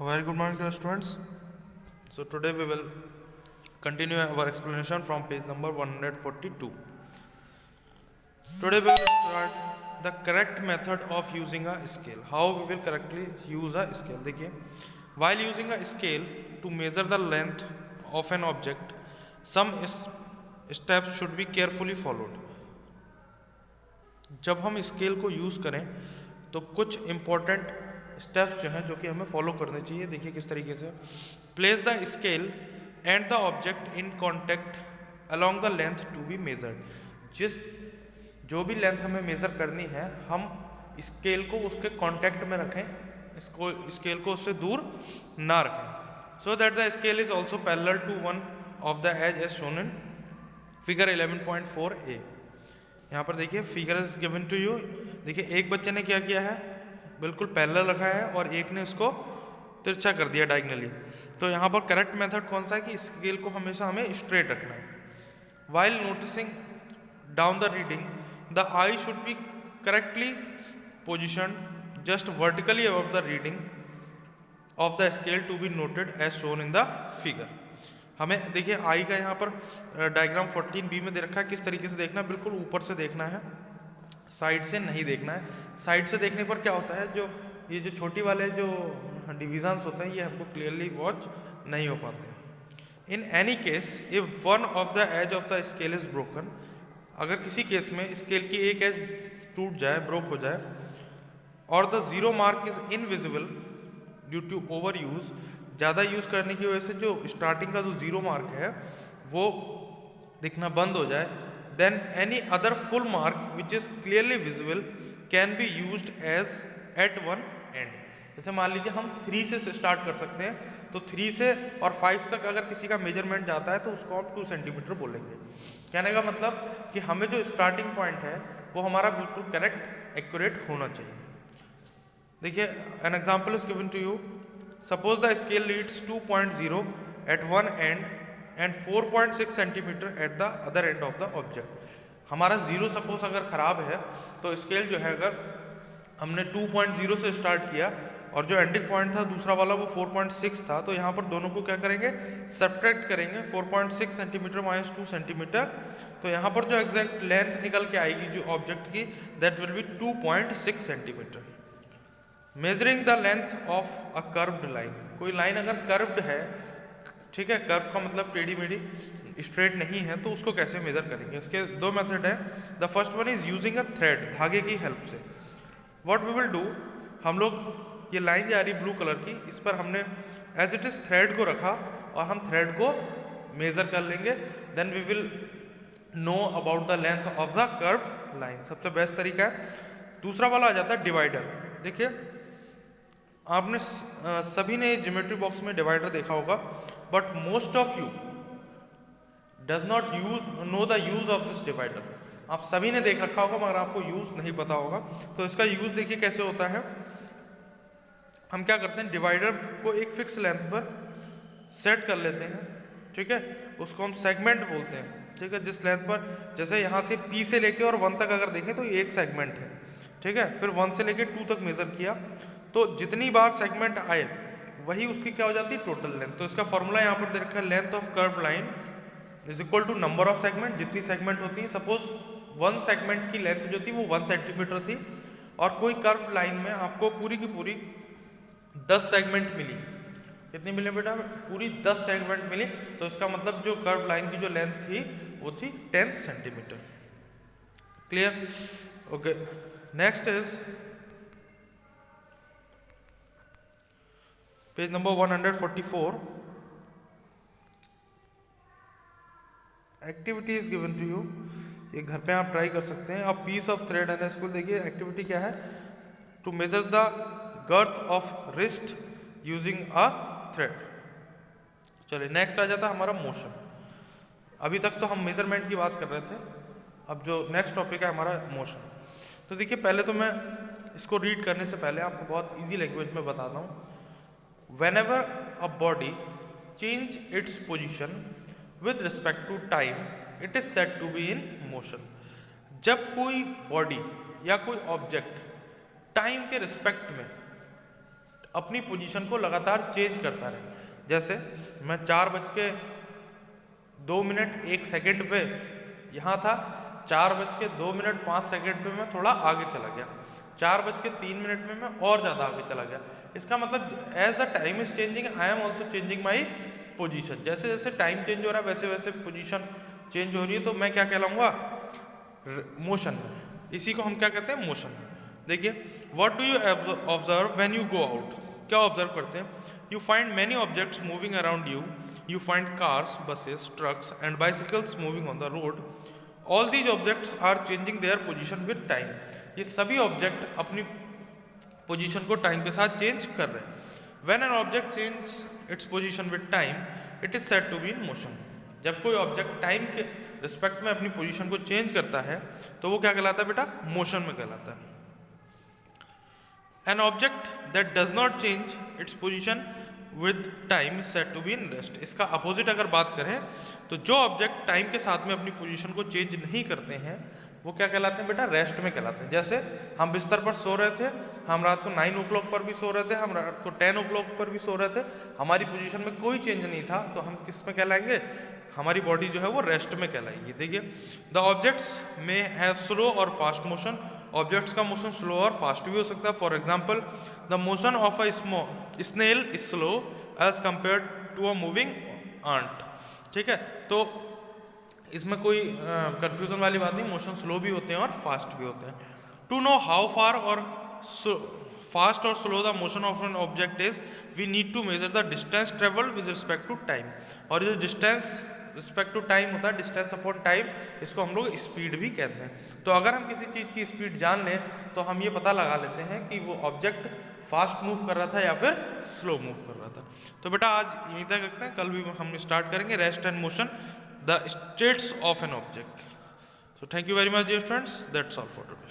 Very good morning to students. So today we will continue our explanation from page number 142. Today we will start the correct method of using a scale. How we will correctly use a scale. देखिए, while using a scale to measure the length of an object, some steps should be carefully followed. जब हम scale को use करें तो कुछ important steps जो हैं जो कि हमें फॉलो करने चाहिए. देखिए किस तरीके से. Place the scale and the object in contact along the length to be measured. जो भी लेंथ हमें मेज़र करनी है हम स्केल को उसके कॉन्टेक्ट में रखें, स्केल को उससे दूर ना रखें. So that the scale is also parallel to one of the edge edge shown in figure 11.4a. यहाँ पर देखिए figure is given to you. देखिए एक बच्चे ने क्या किया है, बिल्कुल पैरेलल रखा है और एक ने इसको तिरछा कर दिया डायगनली. तो यहाँ पर करेक्ट मेथड कौन सा है कि स्केल को हमेशा हमें स्ट्रेट रखना है. While noticing down the reading the eye should be correctly position just vertically above the reading of the scale to be noted as shown in the figure. हमें देखिए आई का यहाँ पर डायग्राम 14b में दे रखा है. किस तरीके से देखना है, बिल्कुल ऊपर से देखना है, साइड से नहीं देखना है. साइड से देखने पर क्या होता है, जो ये जो छोटी वाले जो डिविजन्स होते हैं ये हमको क्लियरली वॉच नहीं हो पाते. In any case if one of the edge of the scale is broken, अगर किसी केस में स्केल की एक एज टूट जाए, ब्रोक हो जाए, और the zero mark is invisible due to over use, ज़्यादा यूज़ करने की वजह से जो स्टार्टिंग का जो जीरो मार्क है वो दिखना बंद हो जाए, then any other full mark which is clearly visible can be used as at one end. जैसे मान लीजिए हम 3 से स्टार्ट कर सकते हैं, तो 3 से और 5 तक अगर किसी का मेजरमेंट जाता है तो उसको हम 2 सेंटीमीटर बोलेंगे. कहने का मतलब कि हमें जो स्टार्टिंग पॉइंट है वो हमारा बिल्कुल करेक्ट एक्यूरेट होना चाहिए. देखिए an example is given to you. Suppose the scale reads 2.0 at one end and 4.6 centimeter at the other end of the object. हमारा जीरो सपोज अगर ख़राब है तो स्केल जो है अगर हमने 2.0 से स्टार्ट किया और जो एंडिंग पॉइंट था दूसरा वाला वो 4.6 था, तो यहाँ पर दोनों को क्या करेंगे, सब्ट्रैक्ट करेंगे. 4.6 सेंटीमीटर माइनस 2 सेंटीमीटर, तो यहाँ पर जो एग्जैक्ट लेंथ निकल के आएगी जो ऑब्जेक्ट की, that will be 2.6 centimetre. Measuring the length of a curved line, कोई लाइन अगर कर्व्ड है, ठीक है, कर्व का मतलब टेढ़ी मेढ़ी स्ट्रेट नहीं है, तो उसको कैसे मेजर करेंगे. इसके दो मेथड है. The first one is using a thread, धागे की हेल्प से. व्हाट वी विल डू, हम लोग ये लाइन जा रही ब्लू कलर की, इस पर हमने एज इट इज थ्रेड को रखा और हम थ्रेड को मेजर कर लेंगे. Then we will know about the length of the curved line. सबसे बेस्ट तरीका है. दूसरा वाला आ जाता है डिवाइडर. देखिए आपने सभी ने ज्योमेट्री बॉक्स में डिवाइडर देखा होगा, but most of you does not know the use of this divider. आप सभी ने देख रखा होगा मगर आपको यूज नहीं पता होगा. तो इसका यूज देखिए कैसे होता है. हम क्या करते हैं, डिवाइडर को एक फिक्स लेंथ पर सेट कर लेते हैं, ठीक है, उसको हम सेगमेंट बोलते हैं, ठीक है. जिस लेंथ पर, जैसे यहाँ से P से लेके और 1 तक अगर देखें तो ये एक सेगमेंट है, ठीक है. फिर 1 से लेके 2 तक मेजर किया, तो जितनी बार सेगमेंट आए वही उसकी क्या हो जाती है, टोटल लेंथ. तो इसका फॉर्मूला यहाँ पर दे रखा है, length of curve line is equal to number of segment. जितनी सेगमेंट होती है, सपोज 1 सेगमेंट की लेंथ जो थी वो 1 सेंटीमीटर थी और कोई कर्व लाइन में आपको पूरी की पूरी 10 सेगमेंट मिली. कितनी मिली बेटा, पूरी 10 सेगमेंट मिली. तो इसका मतलब जो कर्व लाइन की जो लेंथ थी वो थी 10 centimetre. Clear, okay. Next is page number 144. Activity is given to you. ये घर पे आप ट्राई कर सकते हैं. अब piece of thread and school, देखिए एक्टिविटी क्या है, to measure the girth of wrist using a thread. चलिए नेक्स्ट आ जाता है हमारा मोशन. अभी तक तो हम मेजरमेंट की बात कर रहे थे, अब जो नेक्स्ट टॉपिक है हमारा मोशन. तो देखिए पहले तो मैं इसको रीड करने से पहले आपको बहुत ईजी लैंग्वेज में बताता हूँ. Whenever a body change its position with respect to time, it is said to be in motion. जब कोई बॉडी या कोई ऑब्जेक्ट टाइम के रिस्पेक्ट में अपनी पोजीशन को लगातार चेंज करता रहे। जैसे मैं 4:02 पे यहाँ था, 4:02 पे मैं थोड़ा आगे चला गया, 4:03 में मैं और ज़्यादा आगे चला गया। इसका मतलब as the time is changing I am also changing my position. जैसे जैसे टाइम चेंज हो रहा है वैसे वैसे पोजीशन चेंज हो रही है, तो मैं क्या कहलाऊंगा, मोशन में। इसी को हम क्या कहते हैं, मोशन। देखिए, what do you observe when you go out, क्या ऑब्जर्व करते हैं, you find many objects moving around you, you find cars, buses, trucks and bicycles moving on the road. All these objects are changing their position with time. ये सभी object अपनी position को time के साथ change कर रहे हैं। When an object changes its position with time, it is said to be in motion. जब कोई ऑब्जेक्ट टाइम के रिस्पेक्ट में अपनी पोजीशन को चेंज करता है तो वो क्या कहलाता है बेटा, मोशन में कहलाता है। An object that does not change its position with time is said to be in rest. इसका अपोजिट अगर बात करें तो जो ऑब्जेक्ट टाइम के साथ में अपनी पोजीशन को चेंज नहीं करते हैं वो क्या कहलाते हैं बेटा, रेस्ट में कहलाते हैं। जैसे हम बिस्तर पर सो रहे थे, हम रात को 9 o'clock पर भी सो रहे थे, हम रात को 10 o'clock पर भी सो रहे थे, हमारी पोजीशन में कोई चेंज नहीं था, तो हम किस में कहलाएंगे, हमारी बॉडी जो है वो रेस्ट में कहलाएगी। देखिए, द ऑब्जेक्ट्स में हैव स्लो और फास्ट मोशन। ऑब्जेक्ट्स का मोशन स्लो और फास्ट भी हो सकता है। For example, the motion of a snail is slow as compare to a moving ant. ठीक है, तो इसमें कोई कंफ्यूजन वाली बात नहीं, मोशन स्लो भी होते हैं और फास्ट भी होते हैं। टू नो हाउ फार और फास्ट और slow the motion of an object is, we need to measure the distance travelled with respect to time. और जो डिस्टेंस रिस्पेक्ट टू टाइम होता है, डिस्टेंस अपॉन टाइम, इसको हम लोग स्पीड भी कहते हैं। तो अगर हम किसी चीज़ की स्पीड जान लें तो हम ये पता लगा लेते हैं कि वो ऑब्जेक्ट फास्ट मूव कर रहा था या फिर स्लो मूव कर रहा था। तो बेटा आज यहीं तक रखते हैं, कल भी हम स्टार्ट करेंगे rest and motion, the states of an object. So thank you very much dear students, that's all for today.